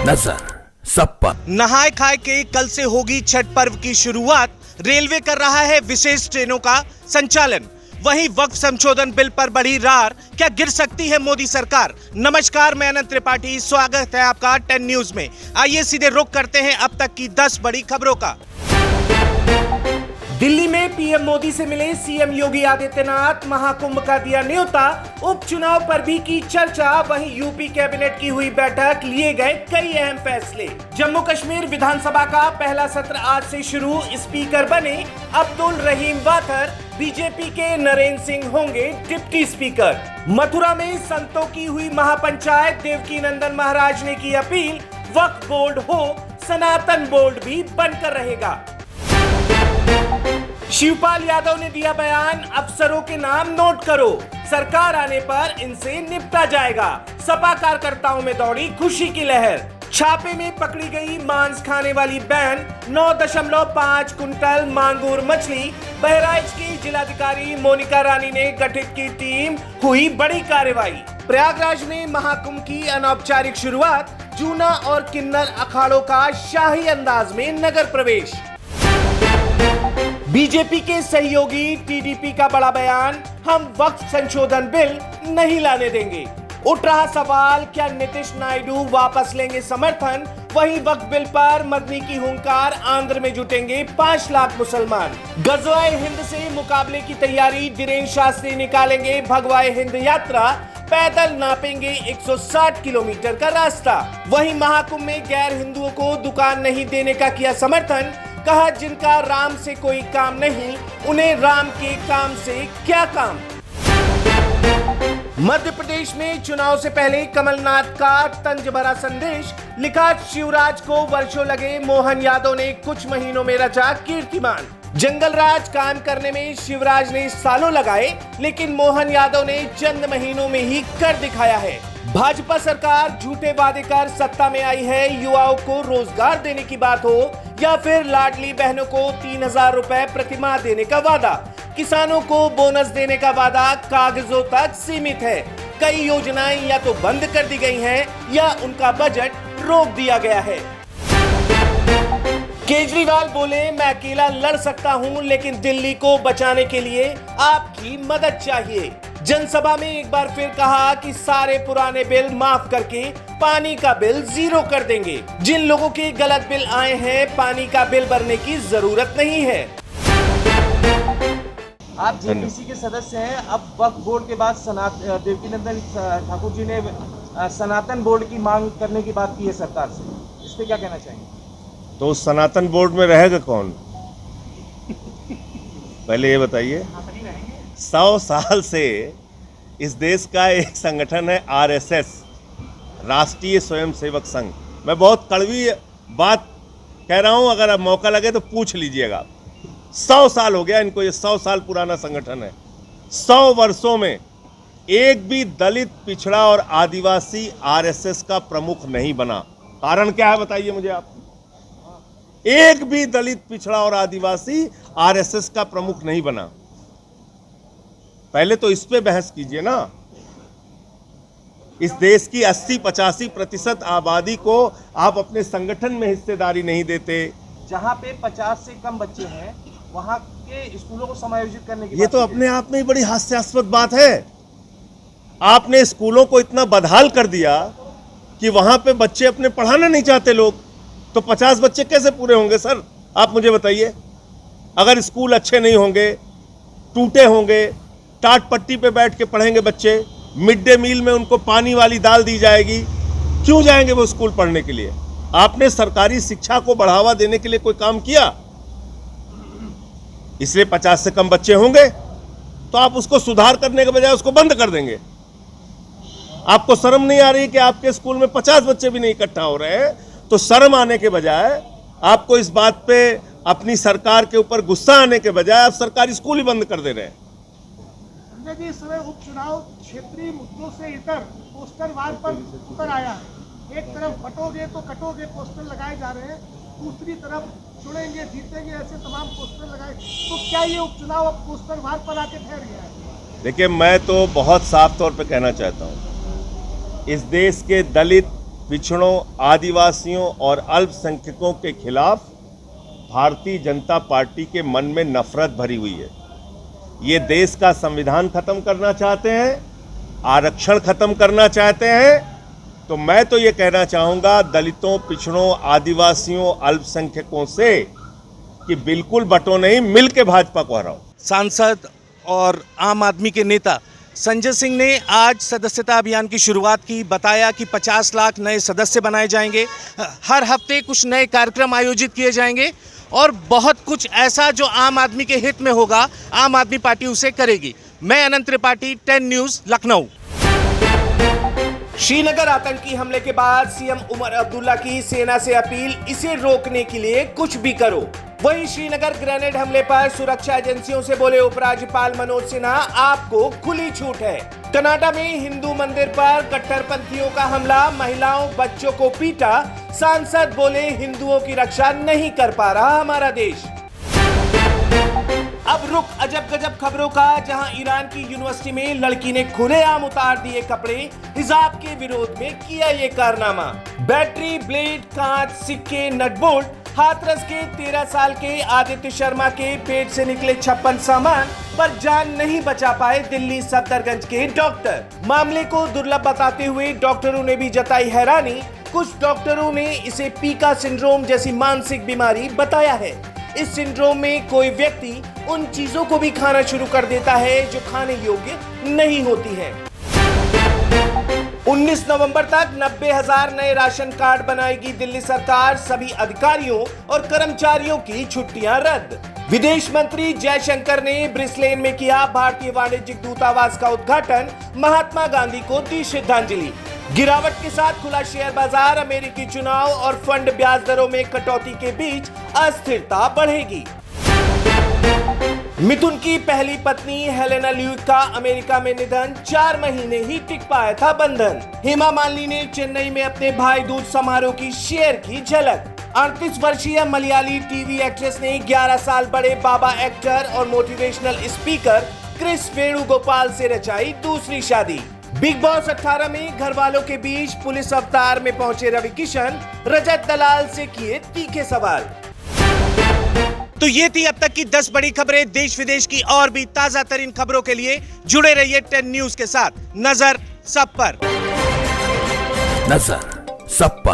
नजर सब पर। नहाए खाए के कल से होगी छठ पर्व की शुरुआत। रेलवे कर रहा है विशेष ट्रेनों का संचालन। वहीं वक्फ संशोधन बिल पर बढ़ी रार, क्या गिर सकती है मोदी सरकार? नमस्कार, मैं अनंत त्रिपाठी, स्वागत है आपका 10 न्यूज में। आइए सीधे रुख करते हैं अब तक की 10 बड़ी खबरों का। दिल्ली में पीएम मोदी से मिले सीएम योगी आदित्यनाथ, महाकुंभ का दिया न्योता, उपचुनाव पर भी की चर्चा। वहीं यूपी कैबिनेट की हुई बैठक, लिए गए कई अहम फैसले। जम्मू कश्मीर विधानसभा का पहला सत्र आज से शुरू। स्पीकर बने अब्दुल रहीम वाथर, बीजेपी के नरेंद्र सिंह होंगे डिप्टी स्पीकर। मथुरा में संतों की हुई महापंचायत, देवकी नंदन महाराज ने की अपील, वक्फ बोर्ड हो, सनातन बोर्ड भी बनकर रहेगा। शिवपाल यादव ने दिया बयान, अफसरों के नाम नोट करो, सरकार आने पर इनसे निपटा जाएगा। सपा कार्यकर्ताओं में दौड़ी खुशी की लहर। छापे में पकड़ी गई मांस खाने वाली बैन, 9.5 कुंटल मांगूर मछली। बहराइच की जिलाधिकारी मोनिका रानी ने गठित की टीम, हुई बड़ी कार्रवाई। प्रयागराज में महाकुंभ की अनौपचारिक शुरुआत, जूना और किन्नर अखाड़ों का शाही अंदाज में नगर प्रवेश। बीजेपी के सहयोगी टीडीपी का बड़ा बयान, हम वक्फ संशोधन बिल नहीं लाने देंगे। उठ रहा सवाल, क्या नीतीश नायडू वापस लेंगे समर्थन? वहीं वक्फ बिल पर मदनी की हुंकार, आंध्र में जुटेंगे 5 लाख मुसलमान। गज़वाए हिंद से मुकाबले की तैयारी, धीरेन्द्र शास्त्री निकालेंगे भगवाए हिंद यात्रा। पैदल नापेंगे 160 किलोमीटर का रास्ता। वहीं महाकुंभ में गैर हिंदुओं को दुकान नहीं देने का किया समर्थन। कहा, जिनका राम से कोई काम नहीं, उन्हें राम के काम से क्या काम। मध्य प्रदेश में चुनाव से पहले कमलनाथ का तंज भरा संदेश, लिखा, शिवराज को वर्षों लगे, मोहन यादव ने कुछ महीनों में रचा कीर्तिमान। जंगल राज कायम करने में शिवराज ने सालों लगाए, लेकिन मोहन यादव ने चंद महीनों में ही कर दिखाया है। भाजपा सरकार झूठे वादे कर सत्ता में आई है। युवाओं को रोजगार देने की बात हो या फिर लाडली बहनों को 3000 रुपए प्रतिमाह देने का वादा, किसानों को बोनस देने का वादा कागजों तक सीमित है। कई योजनाएं या तो बंद कर दी गई हैं या उनका बजट रोक दिया गया है। केजरीवाल बोले, मैं अकेला लड़ सकता हूं, लेकिन दिल्ली को बचाने के लिए आपकी मदद चाहिए। जनसभा में एक बार फिर कहा कि सारे पुराने बिल माफ करके पानी का बिल 0 कर देंगे। जिन लोगों के गलत बिल आए हैं, पानी का बिल भरने की जरूरत नहीं है। आप जेपीसी के सदस्य हैं। अब वक्फ बोर्ड के बाद देवकी नंदन ठाकुर जी ने सनातन बोर्ड की मांग करने की बात की है सरकार से, इस पे क्या कहना चाहेंगे? तो उस सनातन बोर्ड में रहेगा कौन? पहले ये बताइए। 100 साल से इस देश का एक संगठन है आरएसएस, राष्ट्रीय स्वयंसेवक संघ। मैं बहुत कड़वी बात कह रहा हूं, अगर आप मौका लगे तो पूछ लीजिएगा। 100 साल हो गया इनको, ये 100 साल पुराना संगठन है। 100 वर्षों में एक भी दलित, पिछड़ा और आदिवासी आरएसएस का प्रमुख नहीं बना। कारण क्या है बताइए मुझे आप? एक भी दलित, पिछड़ा और आदिवासी आरएसएस का प्रमुख नहीं बना। पहले तो इस पे बहस कीजिए ना। इस देश की 80-85% आबादी को आप अपने संगठन में हिस्सेदारी नहीं देते। जहां पे 50 से कम बच्चे हैं, वहां के स्कूलों को समायोजित करने की ये तो अपने आप में ही बड़ी हास्यास्पद बात है। आपने स्कूलों को इतना बदहाल कर दिया कि वहां पे बच्चे अपने पढ़ाना नहीं चाहते लोग, तो 50 बच्चे कैसे पूरे होंगे सर? आप मुझे बताइए। अगर स्कूल अच्छे नहीं होंगे, टूटे होंगे, टाट पट्टी पे बैठ के पढ़ेंगे बच्चे, मिड डे मील में उनको पानी वाली दाल दी जाएगी, क्यों जाएंगे वो स्कूल पढ़ने के लिए? आपने सरकारी शिक्षा को बढ़ावा देने के लिए कोई काम किया? इसलिए 50 से कम बच्चे होंगे तो आप उसको सुधार करने के बजाय उसको बंद कर देंगे। आपको शर्म नहीं आ रही कि आपके स्कूल में 50 बच्चे भी नहीं इकट्ठा हो रहे हैं? तो शर्म आने के बजाय, आपको इस बात पे अपनी सरकार के ऊपर गुस्सा आने के बजाय आप सरकारी स्कूल ही बंद कर दे रहे हैं। जी, इस समय उपचुनाव क्षेत्रीय मुद्दों से इतर पोस्टर वार पर उतर आया है। एक तरफ बटोगे तो कटोगे पोस्टर लगाए जा रहे हैं, दूसरी तरफ चुनेंगे जीतेंगे ऐसे तमाम पोस्टर लगाए। तो क्या ये उपचुनाव अब पोस्टर वार पर आके ठहर गया है? देखिए, मैं तो बहुत साफ तौर पे कहना चाहता हूँ, इस देश के दलित, पिछड़ों, आदिवासियों और अल्पसंख्यकों के खिलाफ भारतीय जनता पार्टी के मन में नफरत भरी हुई है। ये देश का संविधान खत्म करना चाहते हैं, आरक्षण खत्म करना चाहते हैं। तो मैं तो ये कहना चाहूँगा दलितों, पिछड़ों, आदिवासियों, अल्पसंख्यकों से कि बिल्कुल बटो नहीं, मिल के भाजपा को हराओ। सांसद और आम आदमी के नेता संजय सिंह ने आज सदस्यता अभियान की शुरुआत की। बताया कि 50 लाख नए सदस्य बनाए जाएंगे, हर हफ्ते कुछ नए कार्यक्रम आयोजित किए जाएंगे और बहुत कुछ ऐसा जो आम आदमी के हित में होगा, आम आदमी पार्टी उसे करेगी। मैं अनंत त्रिपाठी, 10 न्यूज़, लखनऊ। श्रीनगर आतंकी हमले के बाद सीएम उमर अब्दुल्ला की सेना से अपील, इसे रोकने के लिए कुछ भी करो। वहीं श्रीनगर ग्रेनेड हमले पर सुरक्षा एजेंसियों से बोले उपराज्यपाल मनोज सिन्हा, आपको खुली छूट है। कनाडा में हिंदू मंदिर पर कट्टरपंथियों का हमला, महिलाओं बच्चों को पीटा। सांसद बोले हिंदुओं की रक्षा नहीं कर पा रहा हमारा देश। अब रुक अजब गजब खबरों का, जहां ईरान की यूनिवर्सिटी में लड़की ने खुलेआम उतार दिए कपड़े, हिजाब के विरोध में किया ये कारनामा। बैटरी, ब्लेड, कांच, सिक्के, नटबोल्ट, हाथरस के 13 साल के आदित्य शर्मा के पेट से निकले 56 सामान, पर जान नहीं बचा पाए दिल्ली सफदरगंज के डॉक्टर। मामले को दुर्लभ बताते हुए डॉक्टरों ने भी जताई हैरानी। कुछ डॉक्टरों ने इसे पीका सिंड्रोम जैसी मानसिक बीमारी बताया है। इस सिंड्रोम में कोई व्यक्ति उन चीजों को भी खाना शुरू कर देता है जो खाने योग्य नहीं होती है। 19 नवंबर तक 90,000 नए राशन कार्ड बनाएगी दिल्ली सरकार। सभी अधिकारियों और कर्मचारियों की छुट्टियां रद्द। विदेश मंत्री जयशंकर ने ब्रिसलेन में किया भारतीय वाणिज्यिक दूतावास का उद्घाटन। महात्मा गांधी को दी श्रद्धांजलि। गिरावट के साथ खुला शेयर बाजार, अमेरिकी चुनाव और फंड ब्याज दरों में कटौती के बीच अस्थिरता बढ़ेगी। मिथुन की पहली पत्नी हेलेना ल्यूक का अमेरिका में निधन, 4 महीने ही टिक पाया था बंधन। हेमा मालिनी ने चेन्नई में अपने भाई दूज समारोह की शेयर की झलक। 38 वर्षीय मलयाली टीवी एक्ट्रेस ने 11 साल बड़े बाबा एक्टर और मोटिवेशनल स्पीकर क्रिस वेणुगोपाल से रचाई दूसरी शादी। बिग बॉस 18 में घर वालों के बीच पुलिस अवतार में पहुंचे रवि किशन, रजत दलाल से किए तीखे सवाल। तो ये थी अब तक की 10 बड़ी खबरें देश विदेश की। और भी ताजा तरीन खबरों के लिए जुड़े रहिए 10 न्यूज़ के साथ। नजर सब पर। नजर सब पर।